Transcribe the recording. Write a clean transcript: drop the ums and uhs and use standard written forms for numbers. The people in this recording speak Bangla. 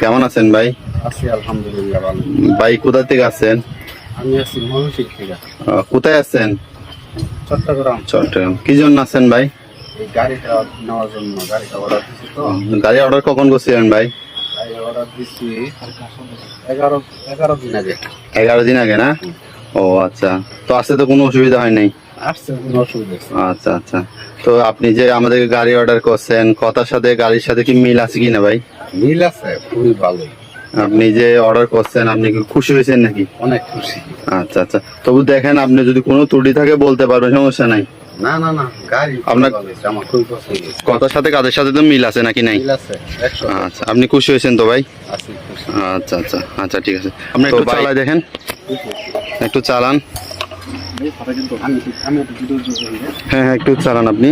কেমন আছেন ভাই? আছি আলহামদুলিল্লাহ ভালো। ভাই কোথা থেকে আছেন? আমি আছি ময়মনসিংহ থেকে। কোথায় আছেন? চট্টগ্রাম। চট্টগ্রাম। কি জন্য আছেন ভাই? এই গাড়িটা নেওয়ার জন্য গাড়িটা অর্ডার দিচ্ছি তো। গাড়ি অর্ডার কখন করছিলেন ভাই? গাড়ি অর্ডার দিচ্ছি 11 দিন আগে। 11 দিন আগে না? ও আচ্ছা, তো আসতে তো কোনো অসুবিধা হয় নাই? আসছে কোনো অসুবিধা নেই। আচ্ছা আচ্ছা, তো আপনি যে আমাদেরকে গাড়ি অর্ডার করছেন, কথার সাথে গাড়ির সাথে কি মিল আছে কিনা ভাই? মিল আছে, খুবই ভালো। আপনি যে অর্ডার করছেন, আপনি কি খুশি হয়েছেন নাকি? অনেক খুশি। আচ্ছা আচ্ছা, তবু দেখেন আপনি যদি কোনো ত্রুটি থাকে বলতে পারবেন, সমস্যা নাই। না না না, গাড়ি আপনার আমার খুবই পছন্দ হয়েছে। কথার সাথে কাদের সাথে তো মিল আছে নাকি নাই? মিল আছে 100। আচ্ছা, আপনি খুশি হয়েছেন তো ভাই? আছি খুশি। আচ্ছা আচ্ছা আচ্ছা, ঠিক আছে। আপনি একটু চালাই দেখেন, একটু চালান। আমি একটু ভিডিও করি। হ্যাঁ হ্যাঁ, একটু চালান আপনি।